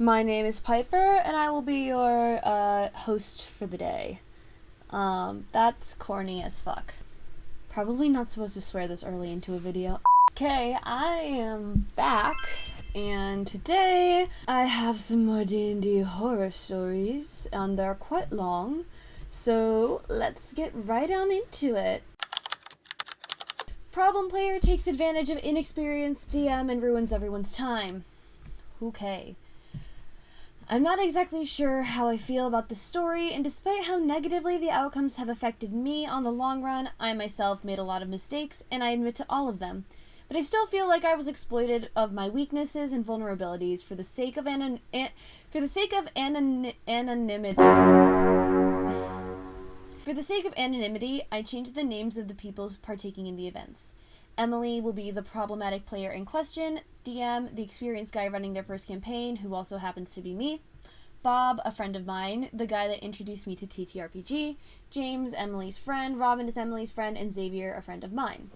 My name is Piper, and I will be your host for the day. That's corny as fuck. Probably not supposed to swear this early into a video. Okay, I am back, and today I have some more D&D horror stories, and they're quite long, so let's get right on into it. Problem player takes advantage of inexperienced DM and ruins everyone's time. Okay. I'm not exactly sure how I feel about this story, and despite how negatively the outcomes have affected me on the long run, I myself made a lot of mistakes, and I admit to all of them. But I still feel like I was exploited of my weaknesses and vulnerabilities for the sake of anonymity. For the sake of anonymity, I changed the names of the people partaking in the events. Emily will be the problematic player in question, DM, the experienced guy running their first campaign, who also happens to be me, Bob, a friend of mine, the guy that introduced me to TTRPG, James, Emily's friend, Robin is Emily's friend, and Xavier, a friend of mine.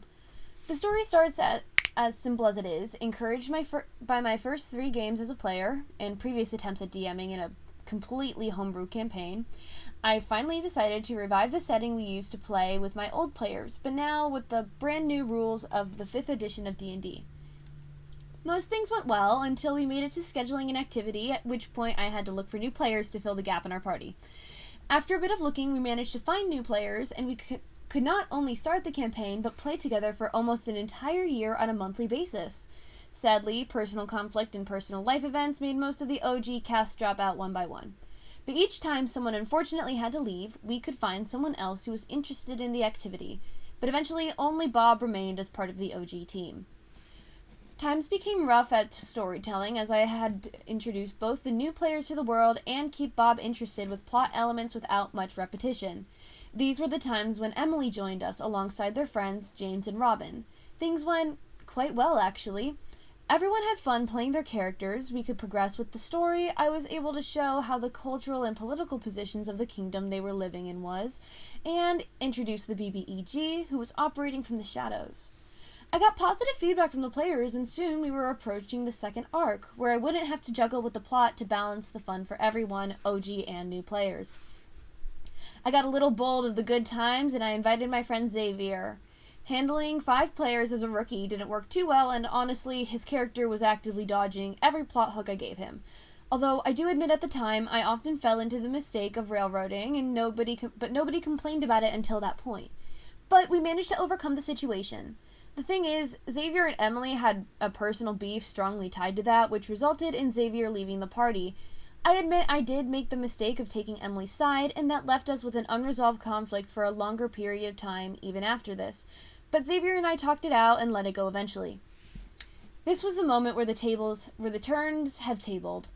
The story starts as simple as it is, encouraged by my first 3 games as a player, and previous attempts at DMing in a completely homebrew campaign. I finally decided to revive the setting we used to play with my old players, but now with the brand new rules of the 5th edition of D&D. Most things went well until we made it to scheduling an activity, at which point I had to look for new players to fill the gap in our party. After a bit of looking, we managed to find new players, and we could not only start the campaign, but play together for almost an entire year on a monthly basis. Sadly, personal conflict and personal life events made most of the OG cast drop out one by one. But each time someone unfortunately had to leave, we could find someone else who was interested in the activity, but eventually only Bob remained as part of the OG team. Times became rough at storytelling as I had to introduce both the new players to the world and keep Bob interested with plot elements without much repetition. These were the times when Emily joined us alongside their friends James and Robin. Things went quite well, actually. Everyone had fun playing their characters, we could progress with the story, I was able to show how the cultural and political positions of the kingdom they were living in was, and introduce the BBEG, who was operating from the shadows. I got positive feedback from the players, and soon we were approaching the second arc, where I wouldn't have to juggle with the plot to balance the fun for everyone, OG and new players. I got a little bold of the good times, and I invited my friend Xavier. Handling 5 players as a rookie didn't work too well, and honestly, his character was actively dodging every plot hook I gave him. Although I do admit at the time, I often fell into the mistake of railroading, and nobody complained about it until that point. But we managed to overcome the situation. The thing is, Xavier and Emily had a personal beef strongly tied to that, which resulted in Xavier leaving the party. I admit I did make the mistake of taking Emily's side, and that left us with an unresolved conflict for a longer period of time even after this. But Xavier and I talked it out and let it go eventually. This was the moment where the turns have tabled.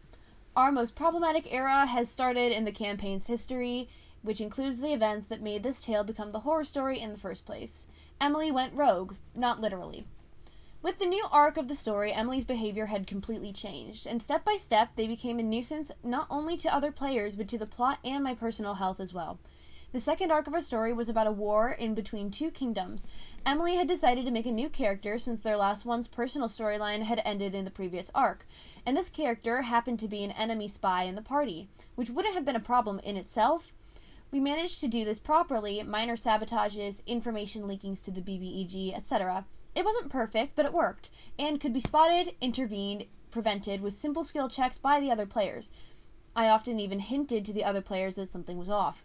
Our most problematic era has started in the campaign's history, which includes the events that made this tale become the horror story in the first place. Emily went rogue, not literally. With the new arc of the story, Emily's behavior had completely changed, and step by step they became a nuisance not only to other players, but to the plot and my personal health as well. The second arc of our story was about a war in between 2 kingdoms. Emily had decided to make a new character since their last one's personal storyline had ended in the previous arc, and this character happened to be an enemy spy in the party, which wouldn't have been a problem in itself. We managed to do this properly, minor sabotages, information leakings to the BBEG, etc. It wasn't perfect, but it worked, and could be spotted, intervened, prevented with simple skill checks by the other players. I often even hinted to the other players that something was off.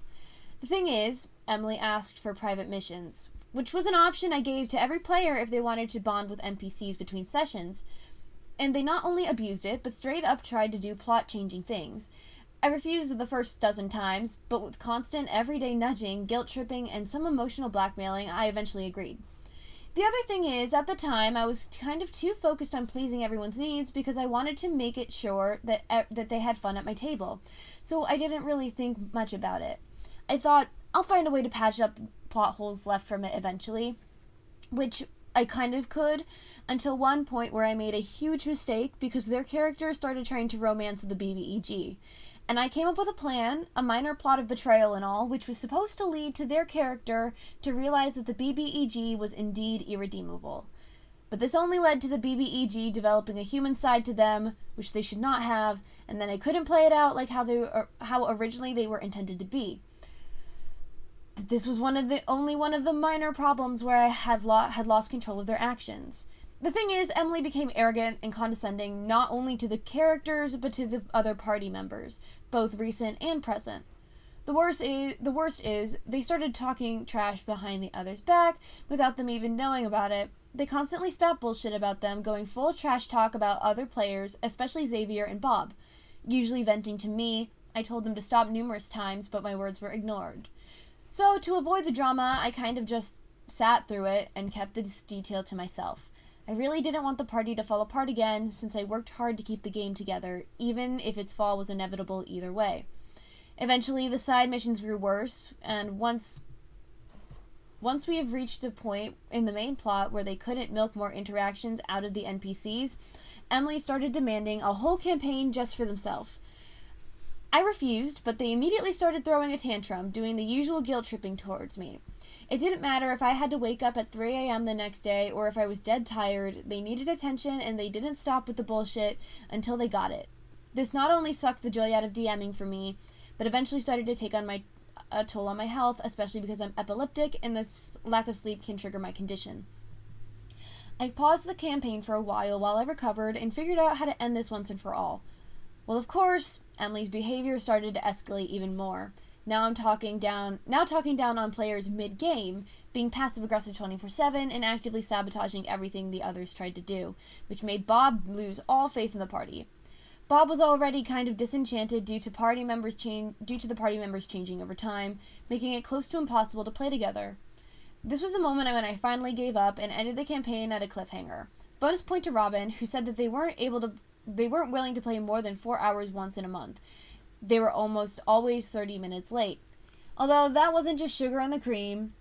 The thing is, Emily asked for private missions, which was an option I gave to every player if they wanted to bond with NPCs between sessions, and they not only abused it, but straight up tried to do plot-changing things. I refused the first dozen times, but with constant everyday nudging, guilt-tripping, and some emotional blackmailing, I eventually agreed. The other thing is, at the time, I was kind of too focused on pleasing everyone's needs because I wanted to make it sure that they had fun at my table, so I didn't really think much about it. I thought, I'll find a way to patch up plot holes left from it eventually, which I kind of could, until one point where I made a huge mistake because their character started trying to romance the BBEG. And I came up with a plan, a minor plot of betrayal and all, which was supposed to lead to their character to realize that the BBEG was indeed irredeemable. But this only led to the BBEG developing a human side to them, which they should not have, and then I couldn't play it out like how originally they were intended to be. This was only one of the minor problems where I had lost control of their actions. The thing is, Emily became arrogant and condescending not only to the characters but to the other party members, both recent and present. The worst is they started talking trash behind the other's back without them even knowing about it. They constantly spat bullshit about them, going full trash talk about other players, especially Xavier and Bob. Usually venting to me, I told them to stop numerous times, but my words were ignored. So, to avoid the drama, I kind of just sat through it and kept this detail to myself. I really didn't want the party to fall apart again, since I worked hard to keep the game together, even if its fall was inevitable either way. Eventually, the side missions grew worse, and once we have reached a point in the main plot where they couldn't milk more interactions out of the NPCs, Emily started demanding a whole campaign just for themselves. I refused, but they immediately started throwing a tantrum, doing the usual guilt-tripping towards me. It didn't matter if I had to wake up at 3 a.m. the next day or if I was dead tired. They needed attention, and they didn't stop with the bullshit until they got it. This not only sucked the joy out of DMing for me, but eventually started to take a toll on my health, especially because I'm epileptic and the lack of sleep can trigger my condition. I paused the campaign for a while I recovered and figured out how to end this once and for all. Well, of course, Emily's behavior started to escalate even more. Now talking down on players mid-game, being passive-aggressive 24/7 and actively sabotaging everything the others tried to do, which made Bob lose all faith in the party. Bob was already kind of disenchanted due to the party members changing over time, making it close to impossible to play together. This was the moment when I finally gave up and ended the campaign at a cliffhanger. Bonus point to Robin, who said that they weren't willing to play more than 4 hours once in a month. They were almost always 30 minutes late. Although that wasn't just sugar on the cream,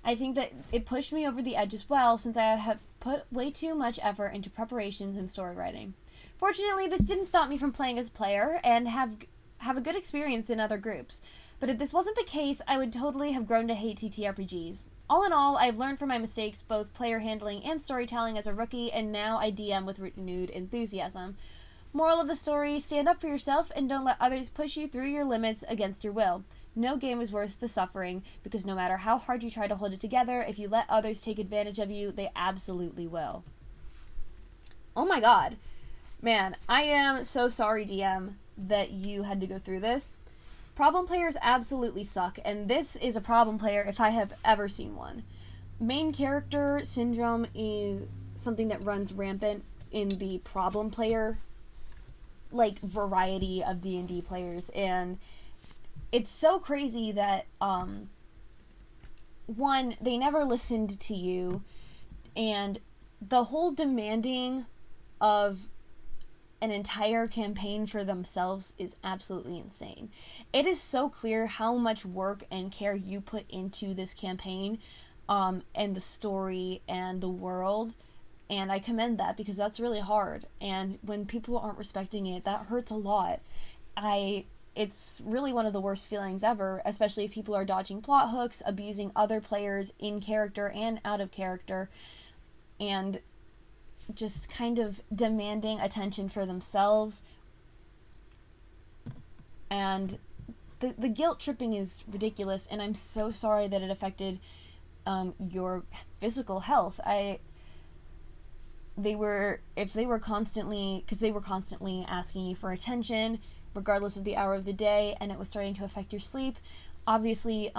I think that it pushed me over the edge as well, since I have put way too much effort into preparations and story writing. Fortunately, this didn't stop me from playing as a player and have a good experience in other groups. But if this wasn't the case, I would totally have grown to hate TTRPGs. All in all, I've learned from my mistakes, both player handling and storytelling as a rookie, and now I DM with renewed enthusiasm. Moral of the story, stand up for yourself and don't let others push you through your limits against your will. No game is worth the suffering, because no matter how hard you try to hold it together, if you let others take advantage of you, they absolutely will. Oh my god. Man, I am so sorry, DM, that you had to go through this. Problem players absolutely suck, and this is a problem player if I have ever seen one. Main character syndrome is something that runs rampant in the problem player, variety of D&D players, and it's so crazy that, one, they never listened to you, and the whole demanding of an entire campaign for themselves is absolutely insane. It is so clear how much work and care you put into this campaign, and the story and the world, and I commend that because that's really hard, and when people aren't respecting it, that hurts a lot. It's really one of the worst feelings ever, especially if people are dodging plot hooks, abusing other players in character and out of character, and just kind of demanding attention for themselves. And the guilt tripping is ridiculous, and I'm so sorry that it affected your physical health. They were constantly asking you for attention, regardless of the hour of the day, and it was starting to affect your sleep. Obviously,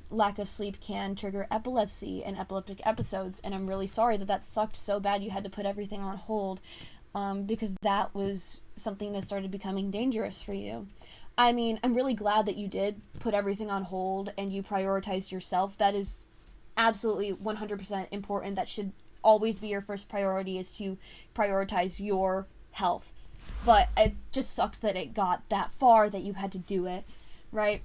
lack of sleep can trigger epilepsy and epileptic episodes, and I'm really sorry that sucked so bad you had to put everything on hold, because that was something that started becoming dangerous for you. I mean, I'm really glad that you did put everything on hold and you prioritized yourself. That is absolutely 100% important. That should always be your first priority, is to prioritize your health. But it just sucks that it got that far that you had to do it, right?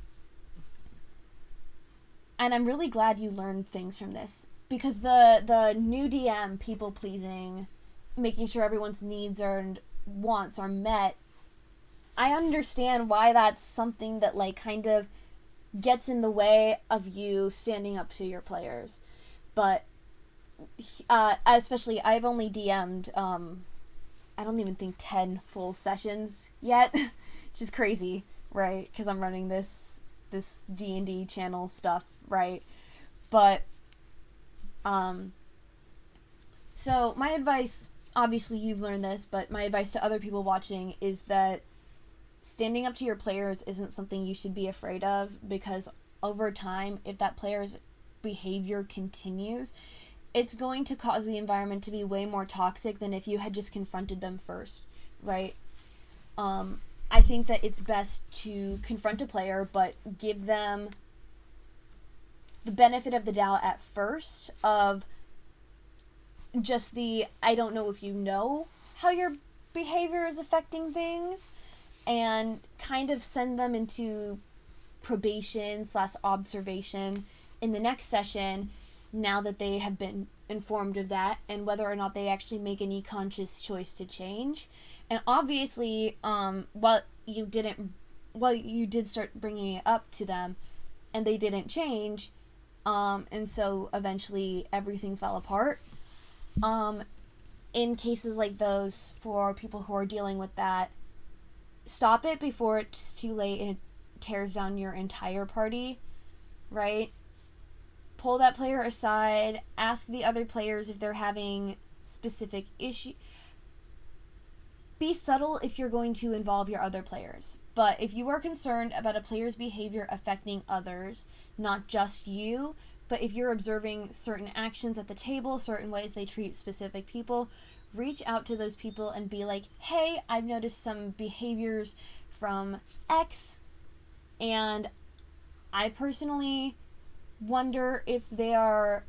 And I'm really glad you learned things from this, because the new DM, people pleasing, making sure everyone's needs and wants are met, I understand why that's something that kind of gets in the way of you standing up to your players. But especially, I've only DM'd I don't even think 10 full sessions yet, which is crazy, right? Because I'm running this D&D channel stuff, right? But, so my advice, obviously you've learned this, but my advice to other people watching is that standing up to your players isn't something you should be afraid of, because over time, if that player's behavior continues, it's going to cause the environment to be way more toxic than if you had just confronted them first, right? I think that it's best to confront a player, but give them the benefit of the doubt at first of just I don't know if you know how your behavior is affecting things, and kind of send them into probation/observation in the next session now that they have been informed of that, and whether or not they actually make any conscious choice to change. And obviously, while you did start bringing it up to them and they didn't change, and so eventually everything fell apart. In cases like those, for people who are dealing with that, stop it before it's too late and it tears down your entire party, right? Pull that player aside, ask the other players if they're having specific issues. Be subtle if you're going to involve your other players. But if you are concerned about a player's behavior affecting others, not just you, but if you're observing certain actions at the table, certain ways they treat specific people, reach out to those people and be like, hey, I've noticed some behaviors from X, and I personally wonder if they are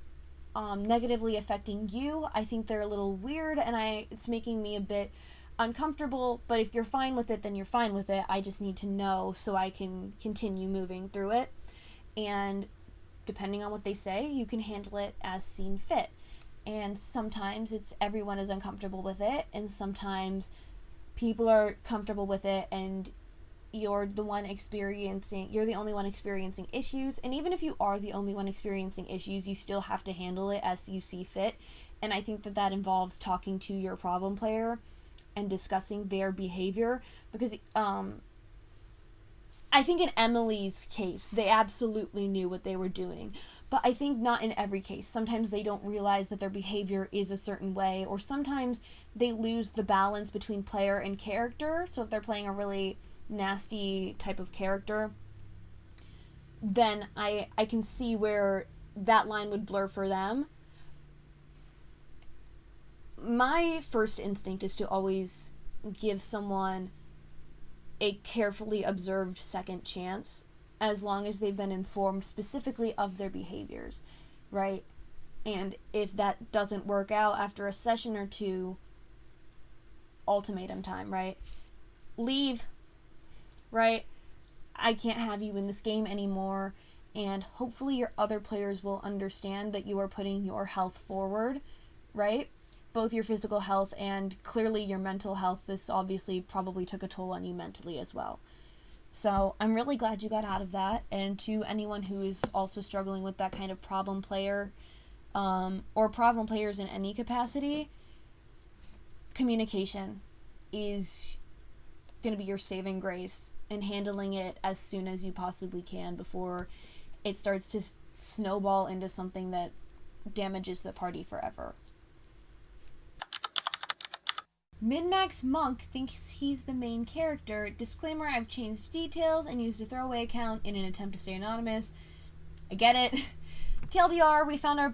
negatively affecting you. I think they're a little weird, and it's making me a bit uncomfortable, but if you're fine with it, then you're fine with it. I just need to know so I can continue moving through it. And depending on what they say, you can handle it as seen fit. And sometimes everyone is uncomfortable with it, and sometimes people are comfortable with it, and you're the only one experiencing issues. And even if you are the only one experiencing issues, you still have to handle it as you see fit. And I think that involves talking to your problem player and discussing their behavior, because I think in Emily's case, they absolutely knew what they were doing. But I think not in every case. Sometimes they don't realize that their behavior is a certain way, or sometimes they lose the balance between player and character. So if they're playing a really nasty type of character, then I can see where that line would blur for them. My first instinct is to always give someone a carefully observed second chance, as long as they've been informed specifically of their behaviors, right? And if that doesn't work out after a session or two, ultimatum time, right? Leave, right? I can't have you in this game anymore. And hopefully your other players will understand that you are putting your health forward, right? Both your physical health and clearly your mental health. This obviously probably took a toll on you mentally as well. So I'm really glad you got out of that. And to anyone who is also struggling with that kind of problem player, or problem players in any capacity, communication is going to be your saving grace, and handling it as soon as you possibly can before it starts to snowball into something that damages the party forever. Min-Max Monk thinks he's the main character. Disclaimer, I've changed details and used a throwaway account in an attempt to stay anonymous. I get it. TLDR, we found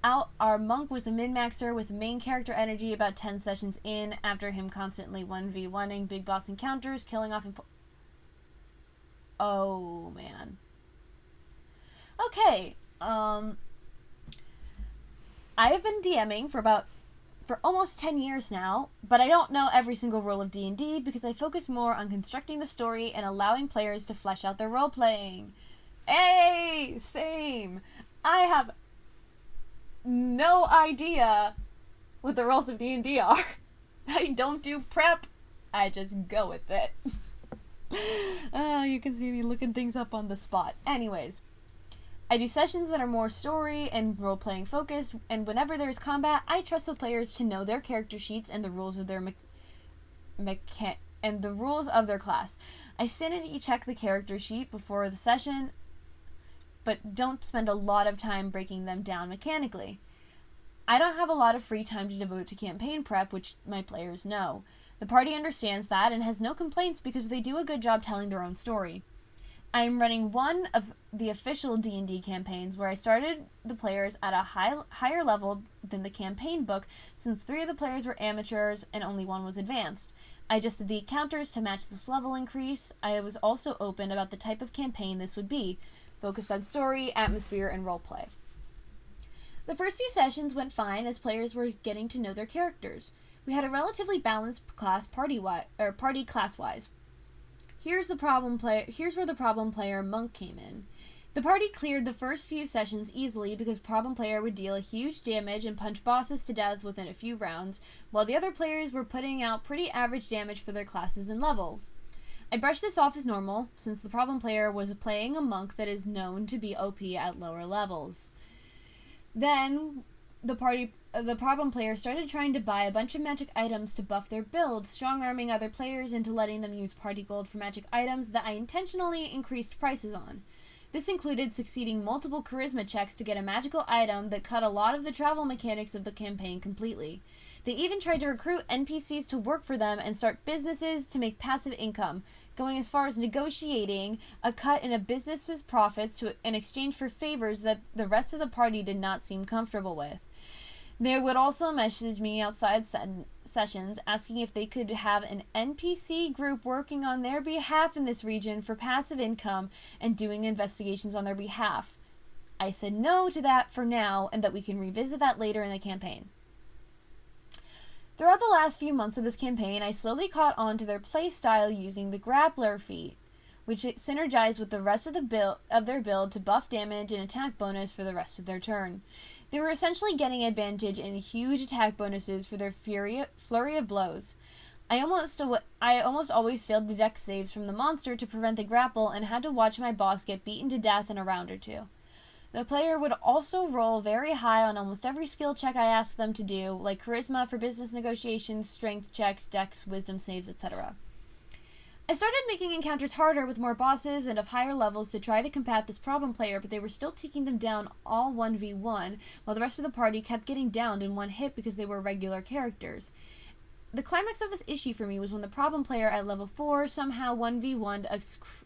out our monk was a min-maxer with main character energy about 10 sessions in, after him constantly 1v1ing big boss encounters, killing off oh, man. Okay, I have been DMing for almost 10 years now, but I don't know every single rule of D&D because I focus more on constructing the story and allowing players to flesh out their role-playing. Hey, same. I have no idea what the rules of D&D are. I don't do prep. I just go with it. You can see me looking things up on the spot. Anyways, I do sessions that are more story and role-playing focused, and whenever there's combat, I trust the players to know their character sheets and the rules of their and the rules of their class. I sanity check the character sheet before the session, but don't spend a lot of time breaking them down mechanically. I don't have a lot of free time to devote to campaign prep, which my players know. The party understands that and has no complaints because they do a good job telling their own story. I am running one of the official D&D campaigns where I started the players at a higher level than the campaign book, since 3 of the players were amateurs and only 1 was advanced. I adjusted the encounters to match this level increase. I was also open about the type of campaign this would be, focused on story, atmosphere, and roleplay. The first few sessions went fine as players were getting to know their characters. We had a relatively balanced class party class-wise. Here's where the problem player monk came in. The party cleared the first few sessions easily because problem player would deal a huge damage and punch bosses to death within a few rounds, while the other players were putting out pretty average damage for their classes and levels. I brushed this off as normal, since the problem player was playing a monk that is known to be OP at lower levels. Then, the problem player started trying to buy a bunch of magic items to buff their build, strong-arming other players into letting them use party gold for magic items that I intentionally increased prices on. This included succeeding multiple charisma checks to get a magical item that cut a lot of the travel mechanics of the campaign completely. They even tried to recruit NPCs to work for them and start businesses to make passive income, going as far as negotiating a cut in a business's profits in exchange for favors that the rest of the party did not seem comfortable with. They would also message me outside sessions asking if they could have an NPC group working on their behalf in this region for passive income and doing investigations on their behalf. I said no to that for now, and that we can revisit that later in the campaign. Throughout the last few months of this campaign, I slowly caught on to their play style using the grappler feat, which synergized with the rest of their build to buff damage and attack bonus for the rest of their turn. They were essentially getting advantage in huge attack bonuses for their flurry of blows. I almost always failed the dex saves from the monster to prevent the grapple and had to watch my boss get beaten to death in a round or 2. The player would also roll very high on almost every skill check I asked them to do, like charisma for business negotiations, strength checks, dex, wisdom saves, etc. I started making encounters harder with more bosses and of higher levels to try to combat this problem player, but they were still taking them down all 1v1, while the rest of the party kept getting downed in one hit because they were regular characters. The climax of this issue for me was when the problem player at level 4 somehow 1v1'd a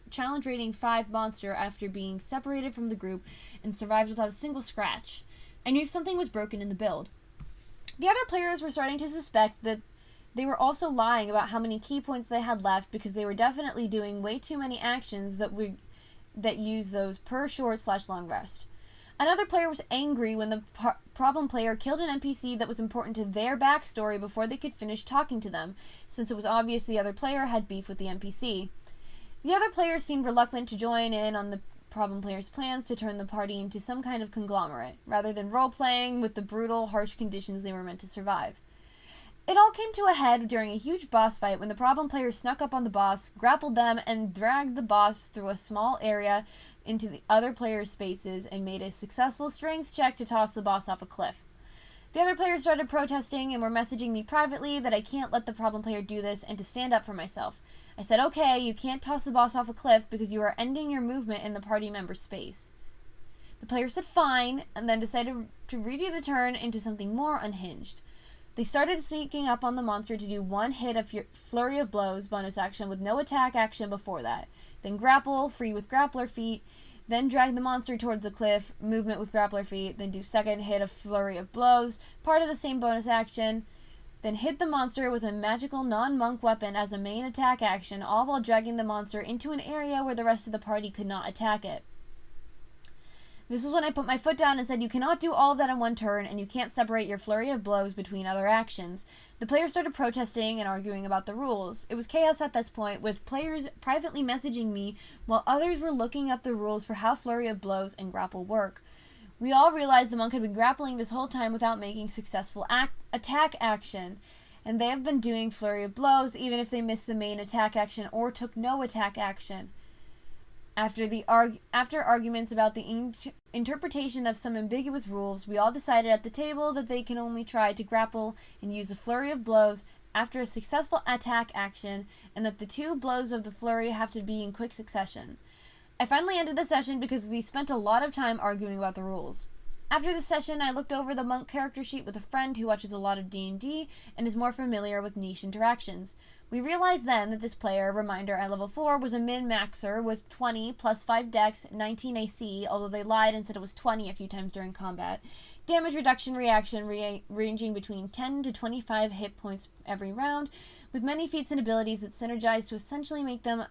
challenge rating 5 monster after being separated from the group and survived without a single scratch. I knew something was broken in the build. The other players were starting to suspect that they were also lying about how many key points they had left because they were definitely doing way too many actions that use those per short/long rest. Another player was angry when the problem player killed an NPC that was important to their backstory before they could finish talking to them, since it was obvious the other player had beef with the NPC. The other players seemed reluctant to join in on the problem player's plans to turn the party into some kind of conglomerate, rather than role-playing with the brutal, harsh conditions they were meant to survive. It all came to a head during a huge boss fight when the problem player snuck up on the boss, grappled them, and dragged the boss through a small area into the other players' spaces and made a successful strength check to toss the boss off a cliff. The other players started protesting and were messaging me privately that I can't let the problem player do this and to stand up for myself. I said, okay, you can't toss the boss off a cliff because you are ending your movement in the party member's space. The player said fine, and then decided to redo the turn into something more unhinged. They started sneaking up on the monster to do one hit of flurry of blows bonus action with no attack action before that, then grapple, free with grappler feat, then drag the monster towards the cliff, movement with grappler feat, then do second hit of flurry of blows, part of the same bonus action, then hit the monster with a magical non-monk weapon as a main attack action, all while dragging the monster into an area where the rest of the party could not attack it. This is when I put my foot down and said you cannot do all of that in one turn, and you can't separate your flurry of blows between other actions. The players started protesting and arguing about the rules. It was chaos at this point, with players privately messaging me while others were looking up the rules for how flurry of blows and grapple work. We all realized the monk had been grappling this whole time without making successful attack action, and they have been doing flurry of blows even if they missed the main attack action or took no attack action. After arguments about the interpretation of some ambiguous rules, we all decided at the table that they can only try to grapple and use a flurry of blows after a successful attack action, and that the 2 blows of the flurry have to be in quick succession. I finally ended the session because we spent a lot of time arguing about the rules. After the session, I looked over the monk character sheet with a friend who watches a lot of D&D and is more familiar with niche interactions. We realized then that this player, reminder at level 4, was a min-maxer with 20 plus 5 dex, 19 AC, although they lied and said it was 20 a few times during combat. Damage reduction reaction ranging between 10 to 25 hit points every round, with many feats and abilities that synergize to essentially make them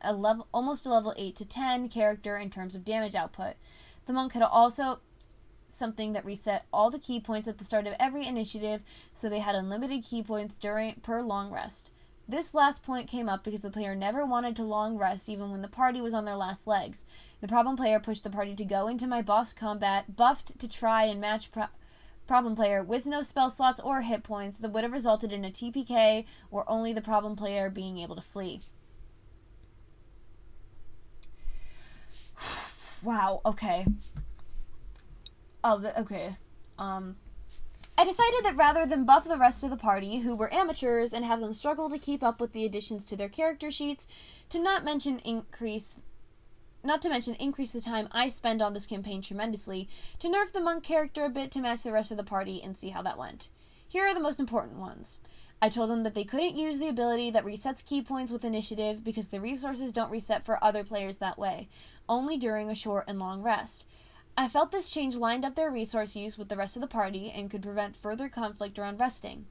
almost a level 8 to 10 character in terms of damage output. The monk had also something that reset all the key points at the start of every initiative, so they had unlimited key points per long rest. This last point came up because the player never wanted to long rest even when the party was on their last legs. The problem player pushed the party to go into my boss combat, buffed to try and match problem player with no spell slots or hit points that would have resulted in a TPK or only the problem player being able to flee. Wow, okay. Okay. I decided that rather than buff the rest of the party, who were amateurs, and have them struggle to keep up with the additions to their character sheets, to not to mention increase the time I spend on this campaign tremendously, to nerf the monk character a bit to match the rest of the party and see how that went. Here are the most important ones. I told them that they couldn't use the ability that resets key points with initiative because the resources don't reset for other players that way, only during a short and long rest. I felt this change lined up their resource use with the rest of the party and could prevent further conflict around resting.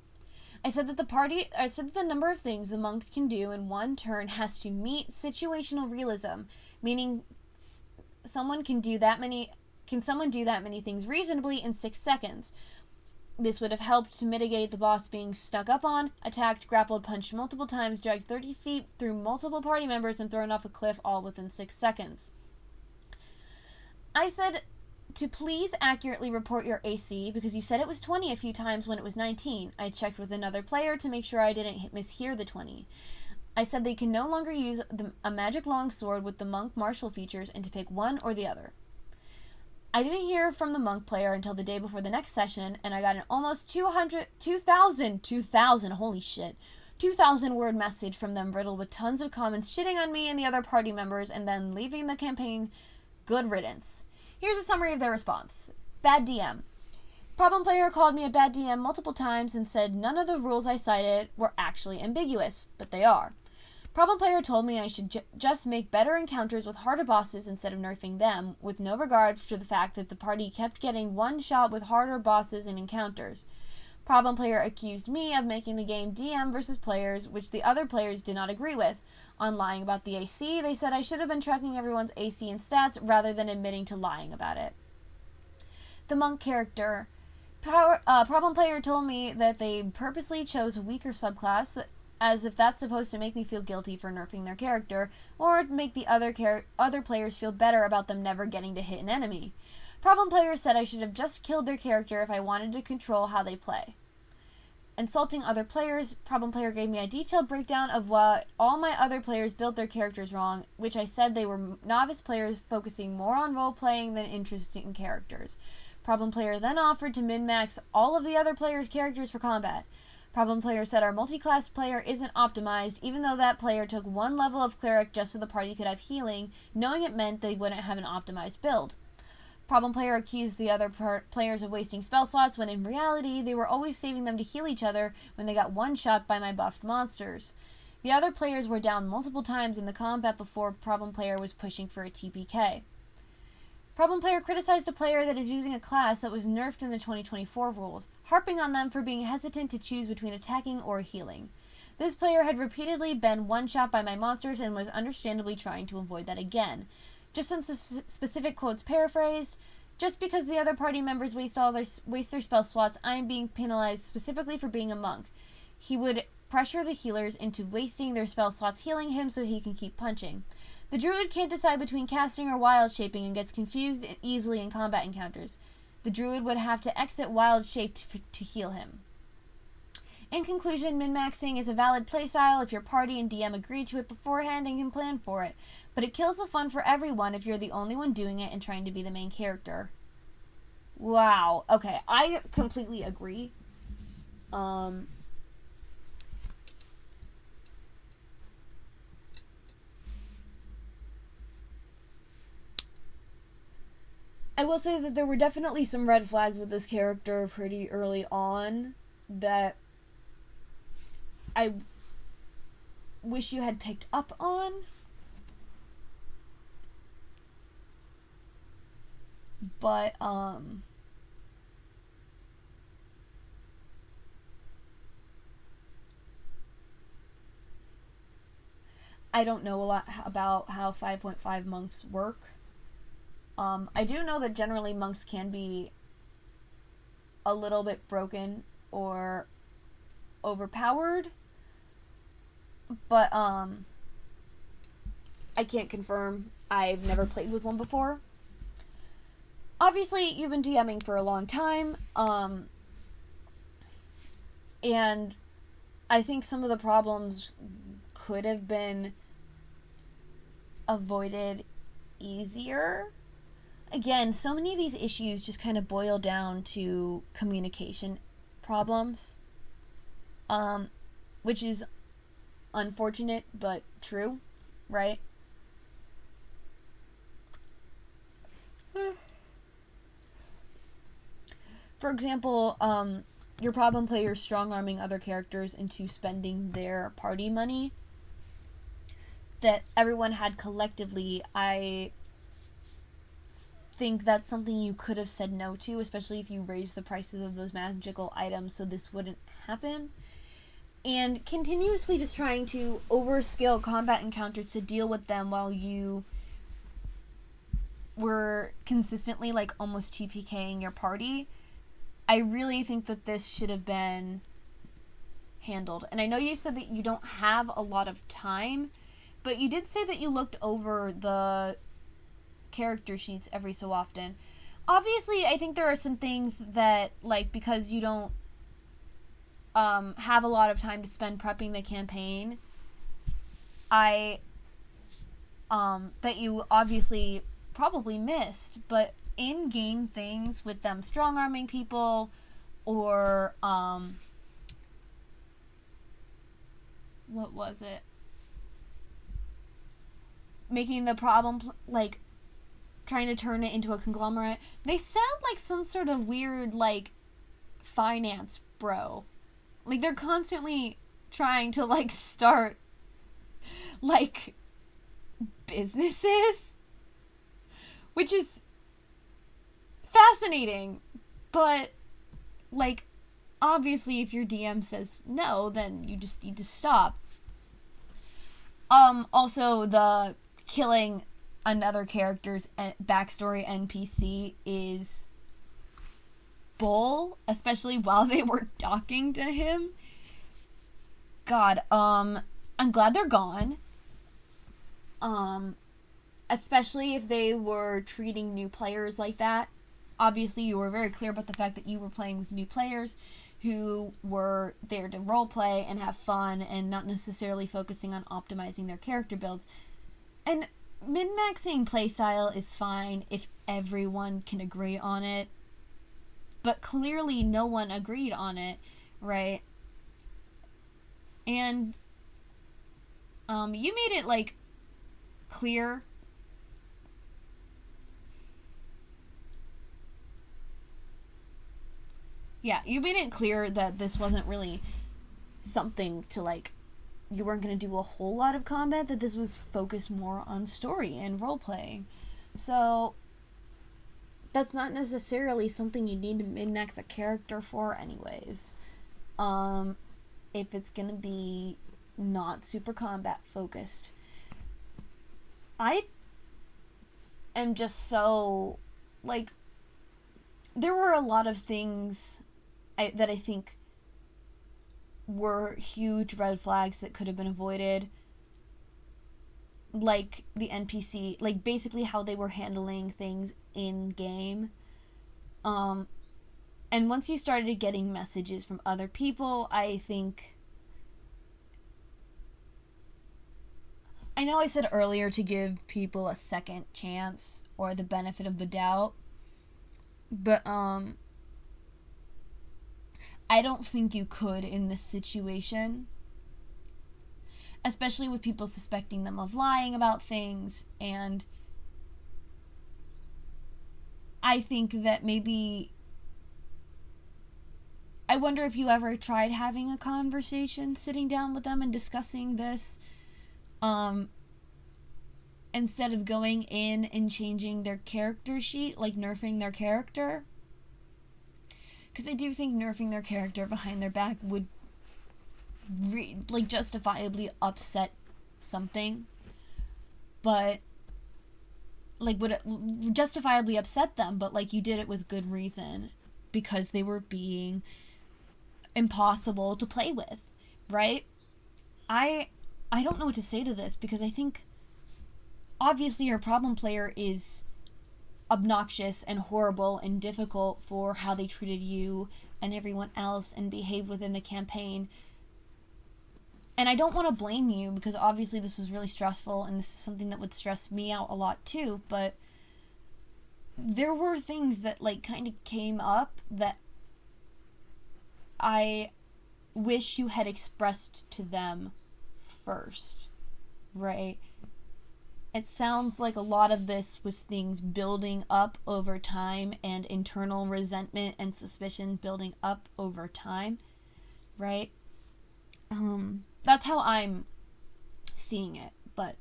I said that the number of things the monk can do in one turn has to meet situational realism, meaning someone can do that many things reasonably in 6 seconds. This would have helped to mitigate the boss being stuck up on, attacked, grappled, punched multiple times, dragged 30 feet through multiple party members, and thrown off a cliff all within 6 seconds. I said to please accurately report your AC because you said it was 20 a few times when it was 19. I checked with another player to make sure I didn't mishear the 20. I said they can no longer use a magic longsword with the monk martial features and to pick one or the other. I didn't hear from the monk player until the day before the next session, and I got an almost 2,000 word message from them riddled with tons of comments shitting on me and the other party members and then leaving the campaign good riddance. Here's a summary of their response. Bad DM. Problem player called me a bad DM multiple times and said none of the rules I cited were actually ambiguous, but they are. Problem player told me I should just make better encounters with harder bosses instead of nerfing them, with no regard to the fact that the party kept getting one shot with harder bosses and encounters. Problem player accused me of making the game DM versus players, which the other players did not agree with. On lying about the AC, they said I should have been tracking everyone's AC and stats rather than admitting to lying about it. The monk character. Problem player told me that they purposely chose a weaker subclass, as if that's supposed to make me feel guilty for nerfing their character, or make the other players feel better about them never getting to hit an enemy. Problem player said I should have just killed their character if I wanted to control how they play. Insulting other players, problem player gave me a detailed breakdown of what all my other players built their characters wrong, which I said they were novice players focusing more on role-playing than interesting characters. Problem player then offered to min-max all of the other players' characters for combat. Problem player said our multi-class player isn't optimized, even though that player took one level of cleric just so the party could have healing, knowing it meant they wouldn't have an optimized build. Problem player accused the other players of wasting spell slots when in reality they were always saving them to heal each other when they got one shot by my buffed monsters. The other players were down multiple times in the combat before problem player was pushing for a TPK. Problem player criticized a player that is using a class that was nerfed in the 2024 rules, harping on them for being hesitant to choose between attacking or healing. This player had repeatedly been one shot by my monsters and was understandably trying to avoid that again. Just some specific quotes paraphrased. Just because the other party members waste their spell slots, I am being penalized specifically for being a monk. He would pressure the healers into wasting their spell slots healing him so he can keep punching. The druid can't decide between casting or wild shaping and gets confused easily in combat encounters. The druid would have to exit wild shape to heal him. In conclusion, min-maxing is a valid playstyle if your party and DM agree to it beforehand and can plan for it, but it kills the fun for everyone if you're the only one doing it and trying to be the main character. Wow. Okay, I completely agree. I will say that there were definitely some red flags with this character pretty early on that I wish you had picked up on. But, I don't know a lot about how 5.5 monks work. I do know that generally monks can be a little bit broken or overpowered, but I can't confirm. I've never played with one before. Obviously, you've been DMing for a long time, and I think some of the problems could have been avoided easier. Again, so many of these issues just kind of boil down to communication problems, which is unfortunate but true, right? For example, your problem players strong-arming other characters into spending their party money that everyone had collectively. I think that's something you could have said no to, especially if you raised the prices of those magical items so this wouldn't happen. And continuously just trying to overskill combat encounters to deal with them while you were consistently like almost TPKing your party. I really think that this should have been handled. And I know you said that you don't have a lot of time, but you did say that you looked over the character sheets every so often. Obviously, I think there are some things that, like, because you don't have a lot of time to spend prepping the campaign, that you obviously probably missed, but in-game things with them strong-arming people or, what was it? Making the problem, like, trying to turn it into a conglomerate. They sound like some sort of weird, like, finance bro. Like, they're constantly trying to, like, start, like, businesses. Which is fascinating. But, like, obviously if your DM says no, then you just need to stop. Also, the killing another character's backstory NPC is bull, especially while they were talking to him. God, I'm glad they're gone. Especially if they were treating new players like that. Obviously, you were very clear about the fact that you were playing with new players who were there to roleplay and have fun and not necessarily focusing on optimizing their character builds. And min-maxing playstyle is fine if everyone can agree on it. But clearly no one agreed on it, right? And you made it, like, clear. Yeah, you made it clear that this wasn't really something to, like, you weren't going to do a whole lot of combat, that this was focused more on story and role-playing. So, that's not necessarily something you need to min-max a character for anyways. If it's going to be not super combat-focused. I am just so, like, there were a lot of things that I think were huge red flags that could have been avoided. Like the NPC, like basically how they were handling things in game. And once you started getting messages from other people, I think, I know I said earlier to give people a second chance or the benefit of the doubt, but I don't think you could in this situation. Especially with people suspecting them of lying about things, and I think that maybe, I wonder if you ever tried having a conversation, sitting down with them and discussing this, instead of going in and changing their character sheet, like nerfing their character. Because I do think nerfing their character behind their back would justifiably upset something. But would it justifiably upset them, but you did it with good reason, because they were being impossible to play with, right? I don't know what to say to this, because I think obviously your problem player is obnoxious and horrible and difficult for how they treated you and everyone else and behaved within the campaign. And I don't want to blame you, because obviously this was really stressful, and this is something that would stress me out a lot too, but there were things that kind of came up that I wish you had expressed to them first, right? It sounds like a lot of this was things building up over time, and internal resentment and suspicion building up over time, right? That's how I'm seeing it, but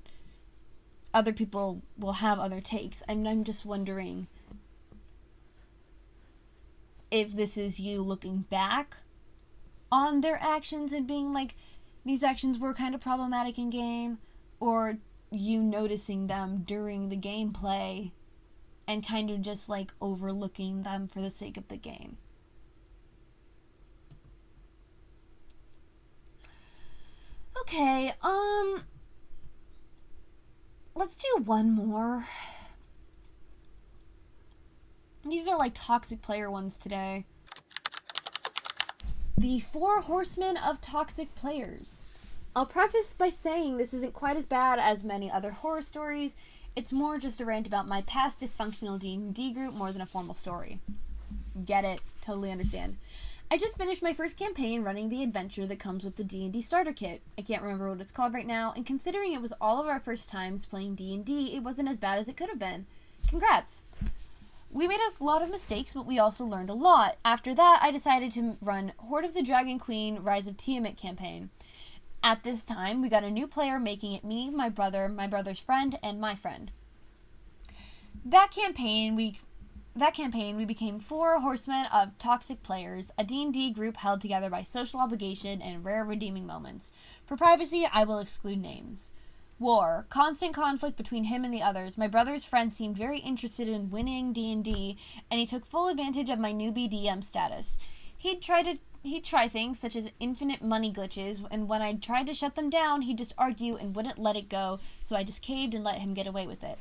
other people will have other takes. I'm just wondering if this is you looking back on their actions and being like, these actions were kind of problematic in game, or you noticing them during the gameplay and kind of just overlooking them for the sake of the game. Okay, let's do one more. These are toxic player ones today. The 4 horsemen of toxic players. I'll preface by saying this isn't quite as bad as many other horror stories. It's more just a rant about my past dysfunctional D&D group more than a formal story. Get it. Totally understand. I just finished my first campaign running the adventure that comes with the D&D starter kit. I can't remember what it's called right now, and considering it was all of our first times playing D&D, it wasn't as bad as it could have been. Congrats! We made a lot of mistakes, but we also learned a lot. After that, I decided to run Horde of the Dragon Queen Rise of Tiamat campaign. At this time, we got a new player, making it me, my brother's friend, and my friend. That campaign, we became 4 horsemen of toxic players, a D&D group held together by social obligation and rare redeeming moments. For privacy, I will exclude names. War. Constant conflict between him and the others. My brother's friend seemed very interested in winning D&D, and he took full advantage of my newbie DM status. He'd try things such as infinite money glitches, and when I tried to shut them down, he'd just argue and wouldn't let it go, so I just caved and let him get away with it.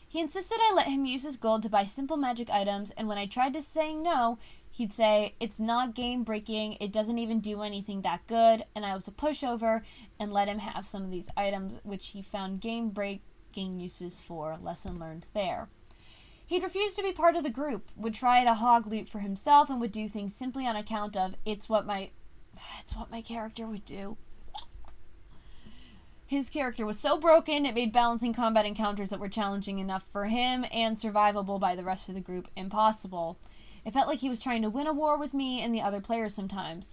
He insisted I let him use his gold to buy simple magic items, and when I tried to say no, he'd say, "It's not game-breaking, it doesn't even do anything that good," and I was a pushover and let him have some of these items, which he found game-breaking uses for. Lesson learned there. He'd refuse to be part of the group, would try to hog loot for himself, and would do things simply on account of, it's what my character would do. His character was so broken, it made balancing combat encounters that were challenging enough for him and survivable by the rest of the group impossible. It felt like he was trying to win a war with me and the other players sometimes.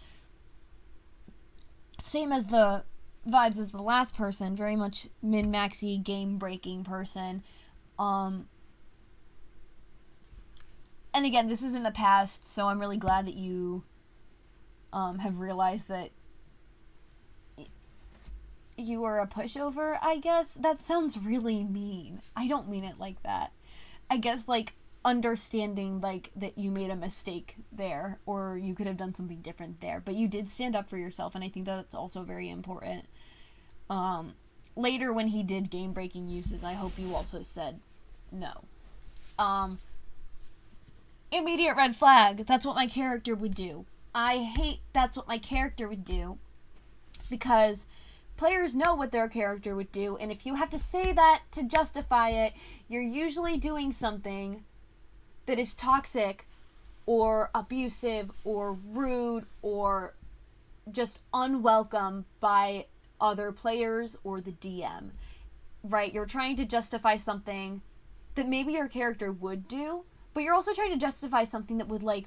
Same as the vibes as the last person, very much min-maxy, game-breaking person. And again, this was in the past, so I'm really glad that you have realized that you were a pushover, I guess. That sounds really mean. I don't mean it like that. I guess, understanding, that you made a mistake there, or you could have done something different there. But you did stand up for yourself, and I think that's also very important. Later, when he did game-breaking uses, I hope you also said no. Immediate red flag. That's what my character would do. I hate that's what my character would do, because players know what their character would do, and if you have to say that to justify it, you're usually doing something that is toxic or abusive or rude or just unwelcome by other players or the DM, right? You're trying to justify something that maybe your character would do, but you're also trying to justify something that would, like,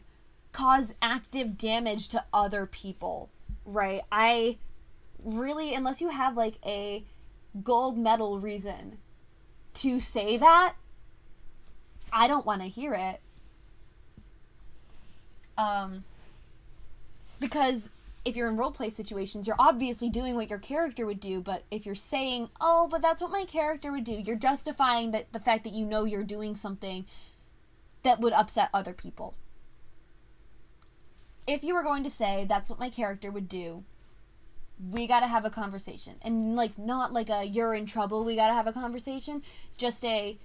cause active damage to other people, right? I really, unless you have, like, a gold medal reason to say that, I don't want to hear it. Because if you're in roleplay situations, you're obviously doing what your character would do, but if you're saying, oh, but that's what my character would do, you're justifying that the fact that you know you're doing something that would upset other people. If you were going to say, that's what my character would do, we gotta have a conversation. And, like, not like a, you're in trouble, we gotta have a conversation, just a,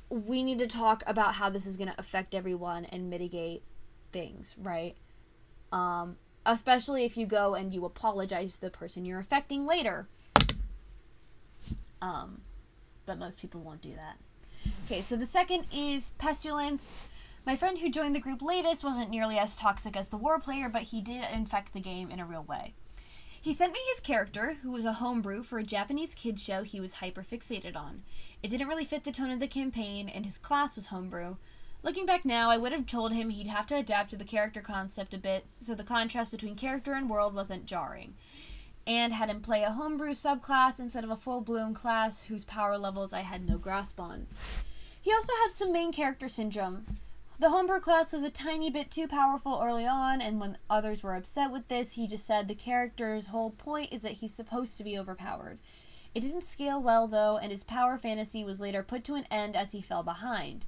we need to talk about how this is gonna affect everyone and mitigate things, right? Especially if you go and you apologize to the person you're affecting later. But most people won't do that. Okay, so the second is pestilence. My friend who joined the group latest wasn't nearly as toxic as the war player, but he did infect the game in a real way. He sent me his character, who was a homebrew for a Japanese kids show he was hyper-fixated on. It didn't really fit the tone of the campaign, and his class was homebrew. Looking back now, I would have told him he'd have to adapt to the character concept a bit, so the contrast between character and world wasn't jarring. And had him play a homebrew subclass instead of a full-blown class whose power levels I had no grasp on. He also had some main character syndrome. The homebrew class was a tiny bit too powerful early on, and when others were upset with this, he just said the character's whole point is that he's supposed to be overpowered. It didn't scale well, though, and his power fantasy was later put to an end as he fell behind.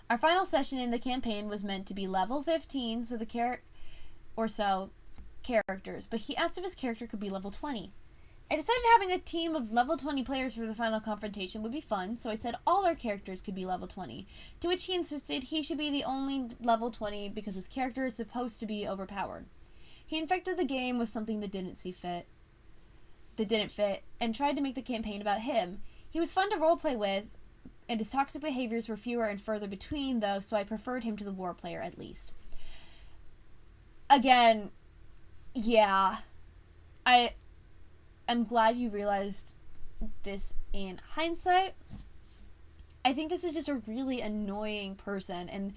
Our final session in the campaign was meant to be level 15, so characters, but he asked if his character could be level 20. I decided having a team of level 20 players for the final confrontation would be fun, so I said all our characters could be level 20, to which he insisted he should be the only level 20 because his character is supposed to be overpowered. He infected the game with something that didn't fit, and tried to make the campaign about him. He was fun to roleplay with, and his toxic behaviors were fewer and further between, though, so I preferred him to the war player at least. Again, yeah, I'm glad you realized this in hindsight. I think this is just a really annoying person, and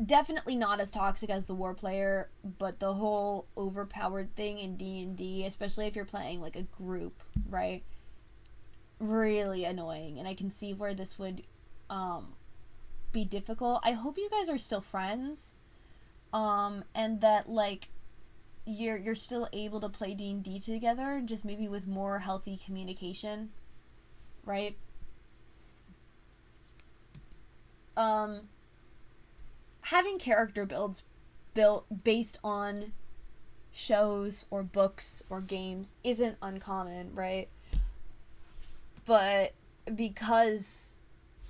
definitely not as toxic as the war player, but the whole overpowered thing in D&D, especially if you're playing, like, a group, right? Really annoying, and I can see where this would be difficult. I hope you guys are still friends, and that, like, you're still able to play D&D together, just maybe with more healthy communication, right? Having character builds built based on shows or books or games isn't uncommon, right? But because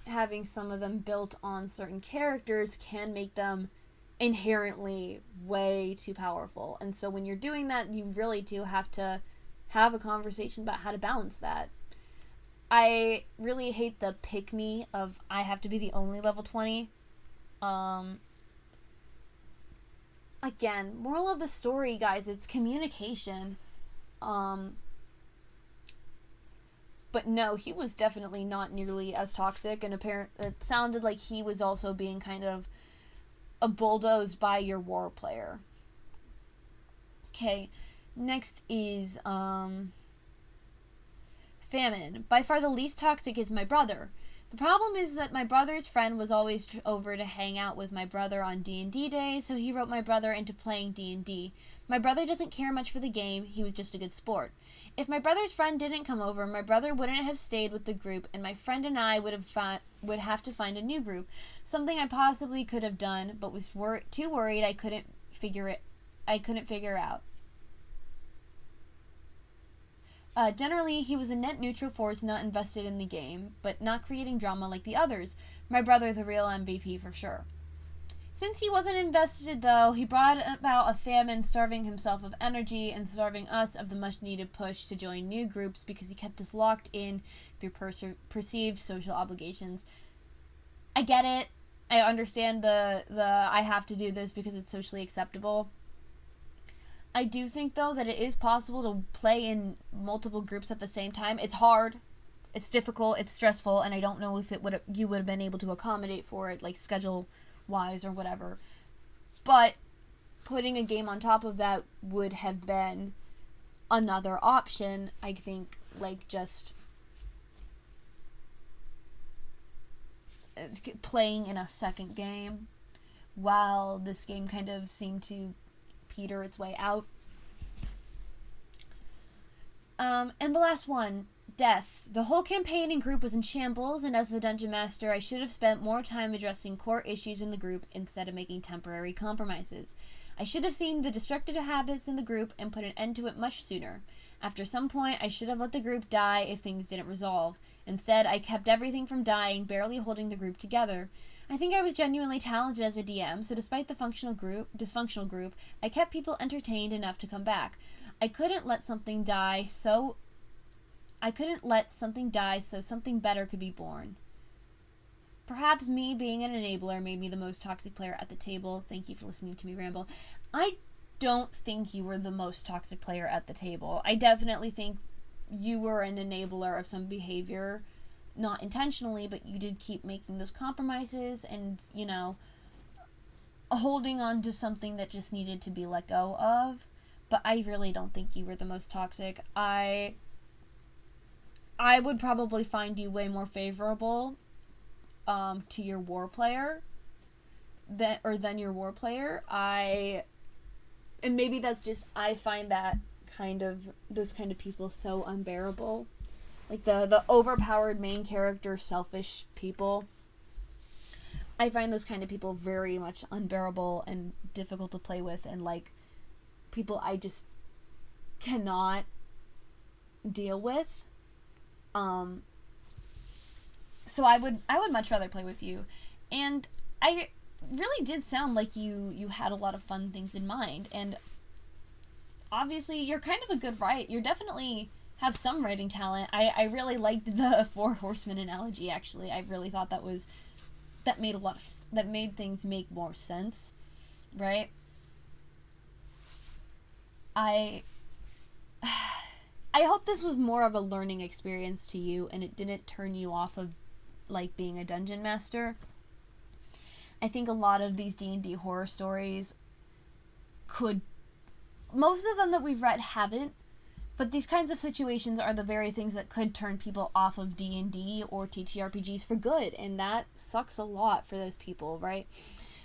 having some of them built on certain characters can make them inherently way too powerful. And so when you're doing that, you really do have to have a conversation about how to balance that. I really hate the pick me of I have to be the only level 20. Again, moral of the story, guys, it's communication. But no, he was definitely not nearly as toxic, and it sounded like he was also being kind of bulldozed by your war player. Okay, next is famine. By far the least toxic is my brother. The problem is that my brother's friend was always over to hang out with my brother on D&D days, so he wrote my brother into playing D&D. My brother doesn't care much for the game, he was just a good sport. If my brother's friend didn't come over, my brother wouldn't have stayed with the group, and my friend and I would have to find a new group, something I possibly could have done, but was too worried I couldn't figure out. Generally, he was a net neutral force not invested in the game, but not creating drama like the others. My brother, the real MVP for sure. Since he wasn't invested, though, he brought about a famine, starving himself of energy and starving us of the much-needed push to join new groups because he kept us locked in through perceived social obligations. I get it. I understand the I have to do this because it's socially acceptable. I do think, though, that it is possible to play in multiple groups at the same time. It's hard. it's difficult, it's stressful, and I don't know if you would have been able to accommodate for it, like schedule wise or whatever. But putting a game on top of that would have been another option. I think, like, just playing in a second game while this game kind of seemed to peter its way out. And the last one, death. The whole campaign and group was in shambles, and as the dungeon master, I should have spent more time addressing core issues in the group instead of making temporary compromises. I should have seen the destructive habits in the group and put an end to it much sooner. After some point, I should have let the group die if things didn't resolve. Instead, I kept everything from dying, barely holding the group together. I think I was genuinely talented as a DM, so despite the dysfunctional group, I kept people entertained enough to come back. I couldn't let something die so something better could be born. Perhaps me being an enabler made me the most toxic player at the table. Thank you for listening to me ramble. I don't think you were the most toxic player at the table. I definitely think you were an enabler of some behavior, not intentionally, but you did keep making those compromises and, you know, holding on to something that just needed to be let go of. But I really don't think you were the most toxic. I would probably find you way more favorable to your war player than your war player. And maybe that's just, I find that those kind of people so unbearable. Like the overpowered main character, selfish people. I find those kind of people very much unbearable and difficult to play with, and like people I just cannot deal with. So I would much rather play with you. And I really did sound like you had a lot of fun things in mind, and obviously you're kind of a good writer. You definitely have some writing talent. I really liked the Four Horsemen analogy, actually. I really thought that made things make more sense, right? I hope this was more of a learning experience to you and it didn't turn you off of like being a dungeon master. I think a lot of these D&D horror stories most of them that we've read haven't, but these kinds of situations are the very things that could turn people off of D&D or TTRPGs for good, and that sucks a lot for those people, right?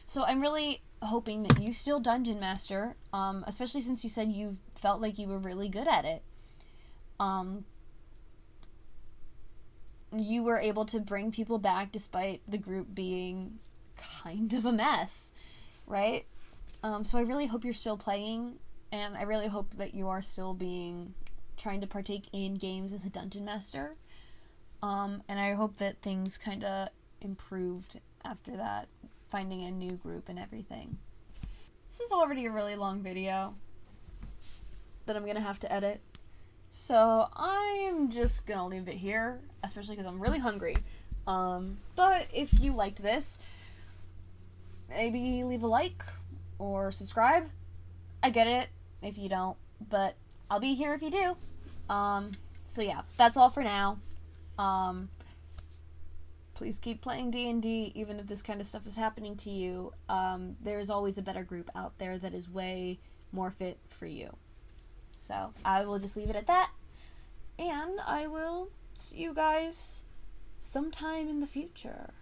So I'm really hoping that you still dungeon master, especially since you said you felt like you were really good at it. You were able to bring people back despite the group being kind of a mess, right? So I really hope you're still playing, and I really hope that you are still trying to partake in games as a dungeon master. And I hope that things kind of improved after that, finding a new group and everything. This is already a really long video that I'm gonna have to edit. So I'm just gonna leave it here, especially because I'm really hungry. But if you liked this, maybe leave a like or subscribe. I get it if you don't, but I'll be here if you do. So yeah, that's all for now. Please keep playing D&D, even if this kind of stuff is happening to you. There's always a better group out there that is way more fit for you. So I will just leave it at that, and I will see you guys sometime in the future.